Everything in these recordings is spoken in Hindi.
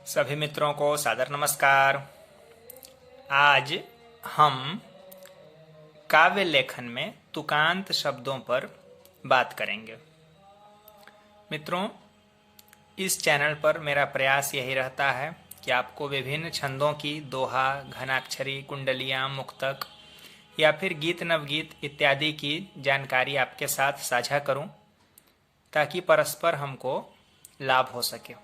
सभी मित्रों को सादर नमस्कार। आज हम काव्य लेखन में तुकांत शब्दों पर बात करेंगे। मित्रों, इस चैनल पर मेरा प्रयास यही रहता है कि आपको विभिन्न छंदों की दोहा, घनाक्षरी, कुंडलियाँ, मुक्तक या फिर गीत नवगीत इत्यादि की जानकारी आपके साथ साझा करूं, ताकि परस्पर हमको लाभ हो सके।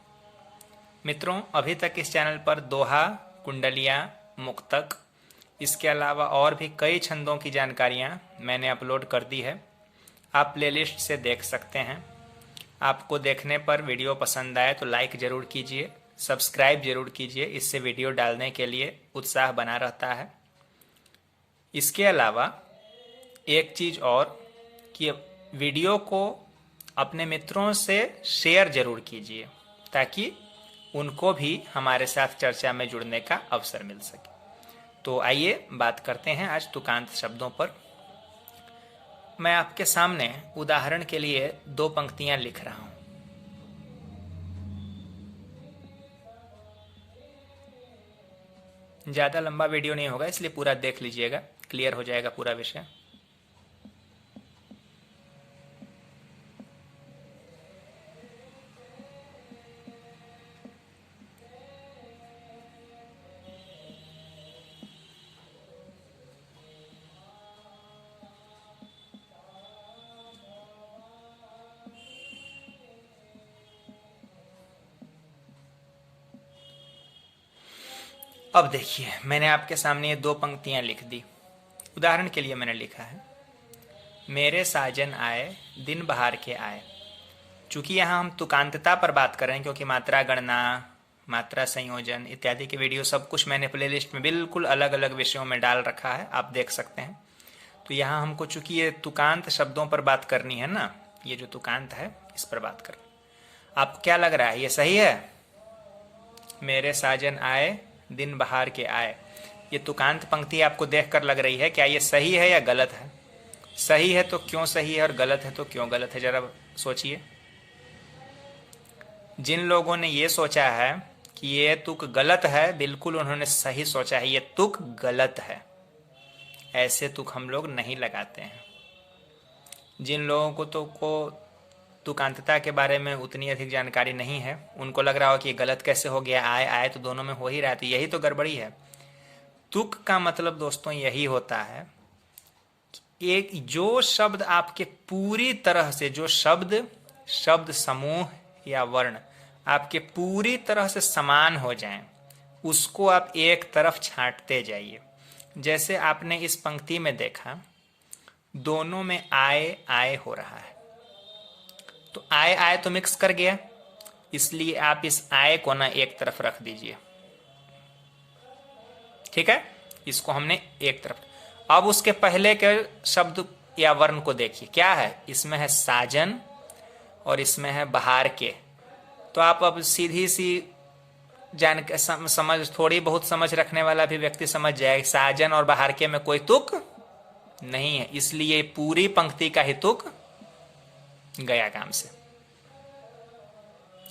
मित्रों, अभी तक इस चैनल पर दोहा, कुंडलियाँ, मुक्तक, इसके अलावा और भी कई छंदों की जानकारियाँ मैंने अपलोड कर दी है। आप प्लेलिस्ट से देख सकते हैं। आपको देखने पर वीडियो पसंद आए तो लाइक ज़रूर कीजिए, सब्सक्राइब ज़रूर कीजिए, इससे वीडियो डालने के लिए उत्साह बना रहता है। इसके अलावा एक चीज़ और कि वीडियो को अपने मित्रों से शेयर ज़रूर कीजिए, ताकि उनको भी हमारे साथ चर्चा में जुड़ने का अवसर मिल सके। तो आइए बात करते हैं आज तुकांत शब्दों पर। मैं आपके सामने उदाहरण के लिए दो पंक्तियां लिख रहा हूं। ज़्यादा लंबा वीडियो नहीं होगा, इसलिए पूरा देख लीजिएगा, क्लियर हो जाएगा पूरा विषय। अब देखिए, मैंने आपके सामने ये दो पंक्तियां लिख दी। उदाहरण के लिए मैंने लिखा है, मेरे साजन आए दिन बहार के आए। चूंकि यहाँ हम तुकांतता पर बात कर रहे हैं, क्योंकि मात्रा गणना, मात्रा संयोजन इत्यादि के वीडियो सब कुछ मैंने प्लेलिस्ट में बिल्कुल अलग अलग विषयों में डाल रखा है, आप देख सकते हैं। तो यहाँ हमको चूंकि ये तुकांत शब्दों पर बात करनी है ना, ये जो तुकांत है इस पर बात करनी। आपको क्या लग रहा है, ये सही है? मेरे साजन आए दिन बहार के आए, ये तुकांत पंक्ति आपको देखकर लग रही है, क्या ये सही है या गलत है? सही है तो क्यों सही है और गलत है तो क्यों गलत है, जरा सोचिए। जिन लोगों ने ये सोचा है कि ये तुक गलत है, बिल्कुल उन्होंने सही सोचा है, ये तुक गलत है। ऐसे तुक हम लोग नहीं लगाते हैं। जिन लोगों को तुकांतता के बारे में उतनी अधिक जानकारी नहीं है, उनको लग रहा हो कि ये गलत कैसे हो गया, आए आए तो दोनों में हो ही रहा है, तो यही तो गड़बड़ी है। तुक का मतलब दोस्तों यही होता है, एक जो शब्द आपके पूरी तरह से, जो शब्द समूह या वर्ण आपके पूरी तरह से समान हो जाएं, उसको आप एक तरफ छांटते जाइए। जैसे आपने इस पंक्ति में देखा, दोनों में आए आए हो रहा है, तो आए आए तो मिक्स कर गया, इसलिए आप इस आए को ना एक तरफ रख दीजिए। ठीक है, इसको हमने एक तरफ। अब उसके पहले के शब्द या वर्ण को देखिए, क्या है? इसमें है साजन और इसमें है बहार के। तो आप अब सीधी सी समझ, थोड़ी बहुत समझ रखने वाला भी व्यक्ति समझ जाएगा, साजन और बहार के में कोई तुक नहीं है, इसलिए पूरी पंक्ति का ही तुक गया काम से।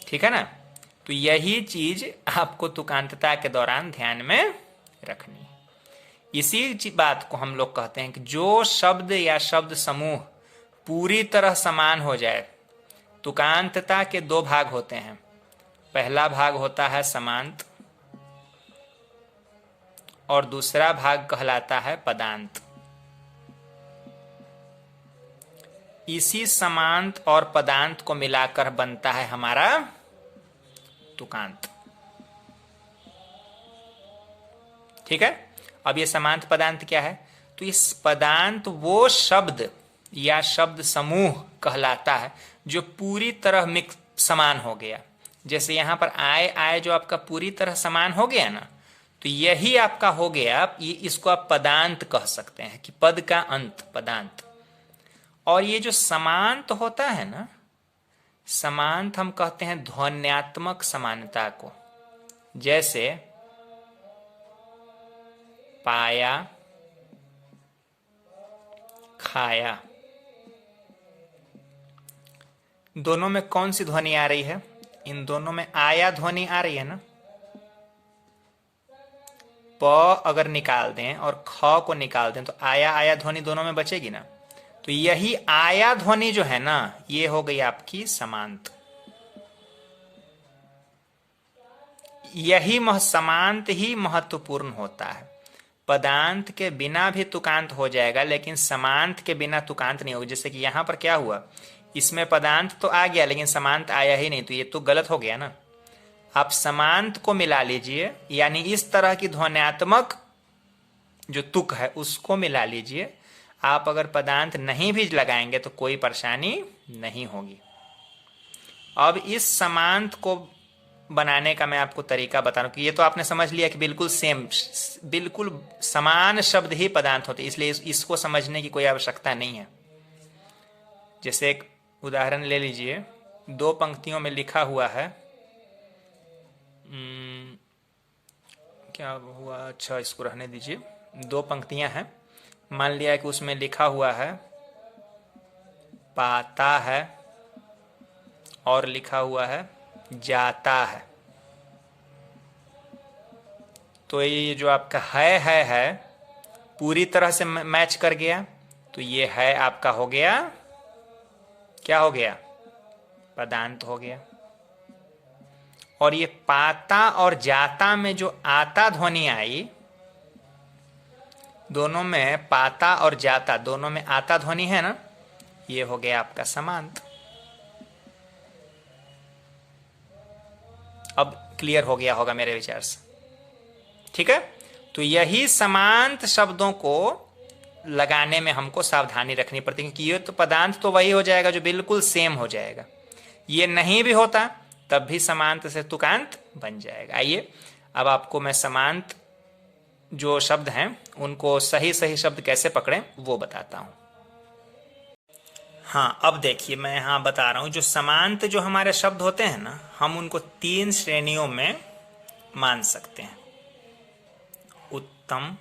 ठीक है ना? तो यही चीज आपको तुकांतता के दौरान ध्यान में रखनी है। इसी बात को हम लोग कहते हैं कि जो शब्द या शब्द समूह पूरी तरह समान हो जाए। तुकांतता के दो भाग होते हैं, पहला भाग होता है समांत और दूसरा भाग कहलाता है पदांत। इसी समांत और पदांत को मिलाकर बनता है हमारा तुकांत। ठीक है, अब ये समांत पदांत क्या है? तो इस पदांत वो शब्द या शब्द समूह कहलाता है जो पूरी तरह मिक्स समान हो गया। जैसे यहां पर आए आए जो आपका पूरी तरह समान हो गया ना, तो यही आपका हो गया, ये इसको आप पदांत कह सकते हैं, कि पद का अंत पदांत। और ये जो समांत होता है ना, समांत हम कहते हैं ध्वन्यात्मक समानता को। जैसे पाया, खाया, दोनों में कौन सी ध्वनि आ रही है? इन दोनों में आया ध्वनि आ रही है ना, प अगर निकाल दें और ख को निकाल दें तो आया आया ध्वनि दोनों में बचेगी ना। तो यही आया ध्वनि जो है ना, ये हो गई आपकी समांत। यही समांत ही महत्वपूर्ण होता है। पदांत के बिना भी तुकांत हो जाएगा, लेकिन समांत के बिना तुकांत नहीं होगा। जैसे कि यहां पर क्या हुआ, इसमें पदांत तो आ गया लेकिन समांत आया ही नहीं, तो ये तो गलत हो गया ना। आप समांत को मिला लीजिए, यानी इस तरह की ध्वन्यात्मक जो तुक है उसको मिला लीजिए। आप अगर पदांत नहीं भी लगाएंगे तो कोई परेशानी नहीं होगी। अब इस समांत को बनाने का मैं आपको तरीका बता रहा हूं कि ये तो आपने समझ लिया कि बिल्कुल सेम, बिल्कुल समान शब्द ही पदांत होते, इसलिए इसको समझने की कोई आवश्यकता नहीं है। जैसे एक उदाहरण ले लीजिए, दो पंक्तियों में लिखा हुआ है, क्या हुआ, अच्छा इसको रहने दीजिए। दो पंक्तियां हैं, मान लिया कि उसमें लिखा हुआ है पाता है और लिखा हुआ है जाता है। तो ये जो आपका है पूरी तरह से मैच कर गया, तो ये है आपका हो गया, क्या हो गया, पदांत हो गया। और ये पाता और जाता में जो आता ध्वनि आई, दोनों में पाता और जाता दोनों में आता ध्वनि है ना, ये हो गया आपका समांत। अब क्लियर हो गया होगा मेरे विचार से, ठीक है। तो यही समांत शब्दों को लगाने में हमको सावधानी रखनी पड़ती है, क्योंकि ये तो पदांत तो वही हो जाएगा जो बिल्कुल सेम हो जाएगा। ये नहीं भी होता तब भी समांत से तुकांत बन जाएगा। आइए अब आपको मैं समांत जो शब्द हैं उनको सही सही शब्द कैसे पकड़ें वो बताता हूं। हाँ, अब देखिए मैं यहाँ बता रहा हूँ, जो समांत जो हमारे शब्द होते हैं ना, हम उनको 3 श्रेणियों में मान सकते हैं। उत्तम,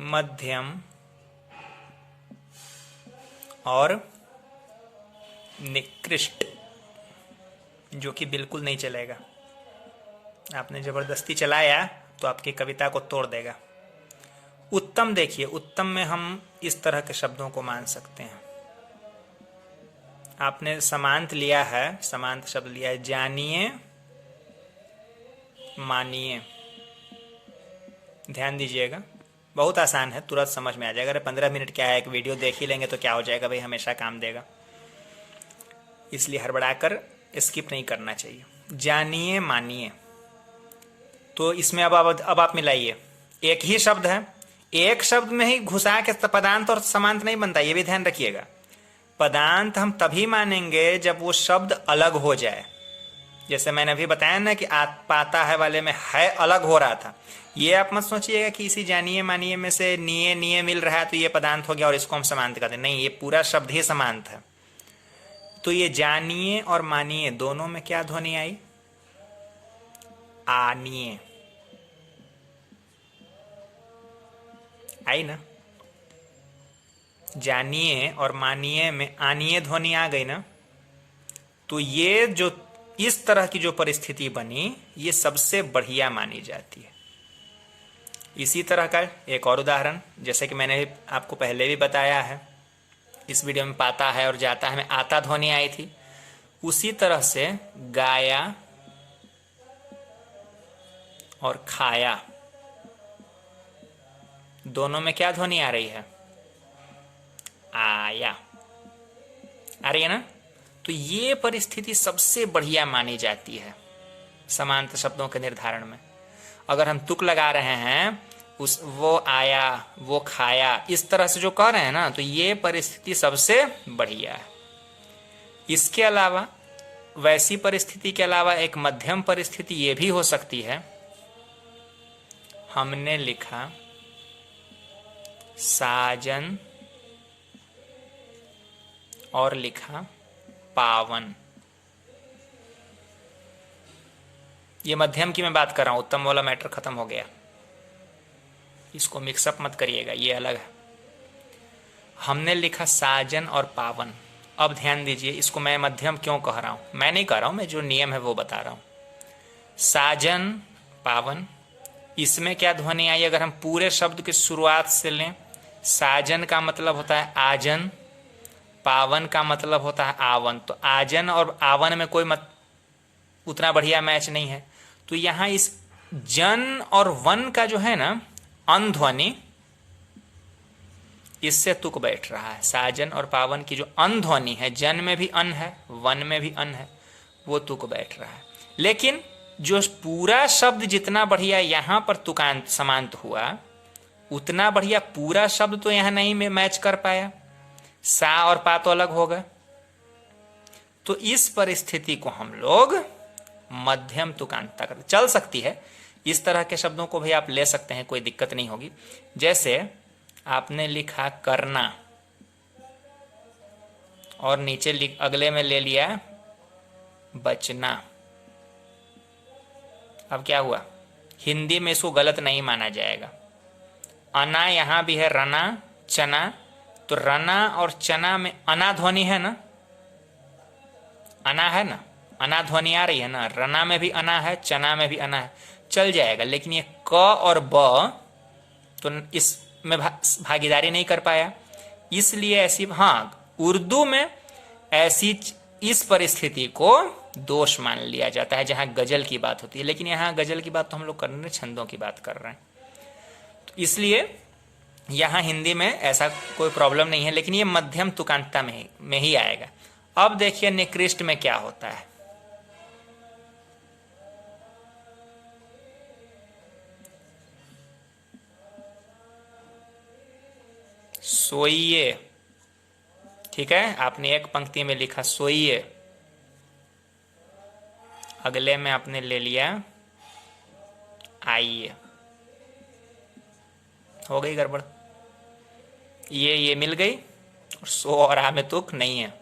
मध्यम और निकृष्ट, जो कि बिल्कुल नहीं चलेगा। आपने जबरदस्ती चलाया तो आपकी कविता को तोड़ देगा। उत्तम देखिए, उत्तम में हम इस तरह के शब्दों को मान सकते हैं। आपने समांत लिया है, समांत शब्द लिया है, जानिए मानिए। ध्यान दीजिएगा, बहुत आसान है, तुरंत समझ में आ जाएगा। अरे 15 मिनट क्या है, एक वीडियो देख ही लेंगे तो क्या हो जाएगा भाई, हमेशा काम देगा। इसलिए हड़बड़ाकर स्किप नहीं करना चाहिए। जानिए मानिए, तो इसमें अब आप मिलाइए, एक ही शब्द है, एक शब्द में ही घुसा के पदांत और समांत नहीं बनता, ये भी ध्यान रखिएगा। पदांत हम तभी मानेंगे जब वो शब्द अलग हो जाए। जैसे मैंने अभी बताया ना कि पाता है वाले में है अलग हो रहा था, ये आप मत सोचिएगा कि इसी जानिए मानिए में से निये निये मिल रहा है तो ये पदांत हो गया और इसको हम समांत कहते हैं। नहीं, ये पूरा शब्द ही समांत है। तो ये जानिए और मानिए दोनों में क्या ध्वनि आई, आनिए आई ना। जानिए और मानिए में आनिए ध्वनि आ गई ना। तो ये जो इस तरह की जो परिस्थिति बनी, ये सबसे बढ़िया मानी जाती है। इसी तरह का एक और उदाहरण, जैसे कि मैंने आपको पहले भी बताया है, इस वीडियो में पाता है और जाता है में आता ध्वनि आई थी। उसी तरह से गाया और खाया दोनों में क्या ध्वनि आ रही है, आया आ रही है ना। तो ये परिस्थिति सबसे बढ़िया मानी जाती है समांत शब्दों के निर्धारण में। अगर हम तुक लगा रहे हैं, वो आया वो खाया इस तरह से जो कह रहे हैं ना, तो ये परिस्थिति सबसे बढ़िया है। इसके अलावा, वैसी परिस्थिति के अलावा एक मध्यम परिस्थिति ये भी हो सकती है। हमने लिखा साजन और लिखा पावन। ये मध्यम की मैं बात कर रहा हूं, उत्तम वाला मैटर खत्म हो गया, इसको मिक्सअप मत करिएगा, ये अलग है। हमने लिखा साजन और पावन। अब ध्यान दीजिए, इसको मैं मध्यम क्यों कह रहा हूं, मैं नहीं कह रहा हूं, मैं जो नियम है वो बता रहा हूं। साजन, पावन, इसमें क्या ध्वनि आई? अगर हम पूरे शब्द की शुरुआत से लें, साजन का मतलब होता है आजन, पावन का मतलब होता है आवन। तो आजन और आवन में कोई उतना बढ़िया मैच नहीं है। तो यहां इस जन और वन का जो है ना अन ध्वनि, इससे तुक बैठ रहा है। साजन और पावन की जो अन ध्वनि है, जन में भी अन है, वन में भी अन है, वो तुक बैठ रहा है। लेकिन जो पूरा शब्द जितना बढ़िया यहां पर तुकांत समांत हुआ, उतना बढ़िया पूरा शब्द तो यहां नहीं में मैच कर पाया। सा और पा तो अलग हो गए। तो इस परिस्थिति को हम लोग मध्यम तुकांतता करते। चल सकती है, इस तरह के शब्दों को भी आप ले सकते हैं, कोई दिक्कत नहीं होगी। जैसे आपने लिखा करना और नीचे अगले में ले लिया बचना। अब क्या हुआ? हिंदी में इसको गलत नहीं माना जाएगा। अना यहां भी है, रना, चना। तो रना और चना में अना ध्वनि है ना, अना है ना, अना ध्वनि आ रही है ना। रना में भी अना है, चना में भी अना है, चल जाएगा। लेकिन ये क और ब तो इसमें भागीदारी नहीं कर पाया, इसलिए ऐसी, हाँ, उर्दू में ऐसी इस परिस्थिति को दोष मान लिया जाता है जहां गजल की बात होती है। लेकिन यहां गजल की बात तो हम लोग कर रहे हैं, छंदों की बात कर रहे हैं, तो इसलिए यहां हिंदी में ऐसा कोई प्रॉब्लम नहीं है। लेकिन ये मध्यम तुकांतता में ही आएगा। अब देखिए निकृष्ट में क्या होता है। सोइए, ठीक है, आपने एक पंक्ति में लिखा सोइए, अगले में आपने ले लिया आइए, हो गई गड़बड़। ये मिल गई और सो और आ में तुक नहीं है।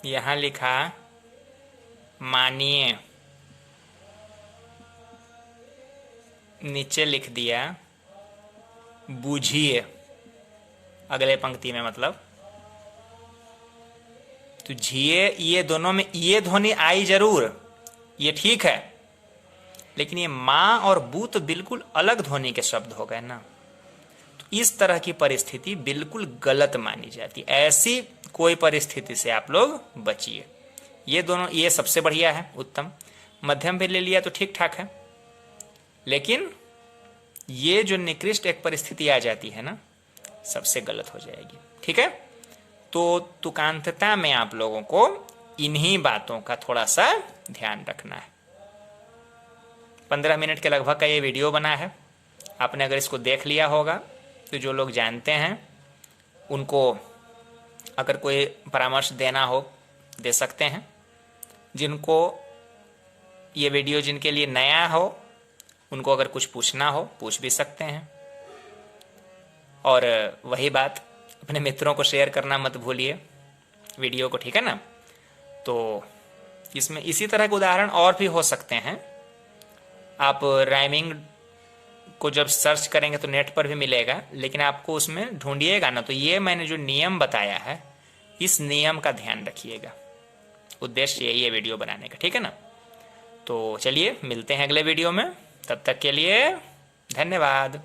यहां लिखा मानिए, नीचे लिख दिया बूझिए, अगले पंक्ति में मतलब। तो झिए, ये दोनों में ये ध्वनि आई जरूर, ये ठीक है, लेकिन ये मां और बू तो बिल्कुल अलग ध्वनि के शब्द हो गए ना। तो इस तरह की परिस्थिति बिल्कुल गलत मानी जाती। ऐसी कोई परिस्थिति से आप लोग बचिए। ये दोनों, ये सबसे बढ़िया है, उत्तम। मध्यम भी ले लिया तो ठीक ठाक है, लेकिन ये जो निकृष्ट एक परिस्थिति आ जाती है ना, सबसे गलत हो जाएगी। ठीक है, तो तुकांतता में आप लोगों को इन्हीं बातों का थोड़ा सा ध्यान रखना है। 15 मिनट के लगभग का ये वीडियो बना है। आपने अगर इसको देख लिया होगा तो जो लोग जानते हैं उनको अगर कोई परामर्श देना हो दे सकते हैं। जिनको ये वीडियो जिनके लिए नया हो उनको अगर कुछ पूछना हो पूछ भी सकते हैं। और वही बात, अपने मित्रों को शेयर करना मत भूलिए वीडियो को, ठीक है ना। तो इसमें इसी तरह के उदाहरण और भी हो सकते हैं। आप राइमिंग को जब सर्च करेंगे तो नेट पर भी मिलेगा, लेकिन आपको उसमें ढूंढिएगा ना, तो ये मैंने जो नियम बताया है इस नियम का ध्यान रखिएगा। उद्देश्य यही है वीडियो बनाने का, ठीक है ना। तो चलिए मिलते हैं अगले वीडियो में, तब तक के लिए धन्यवाद।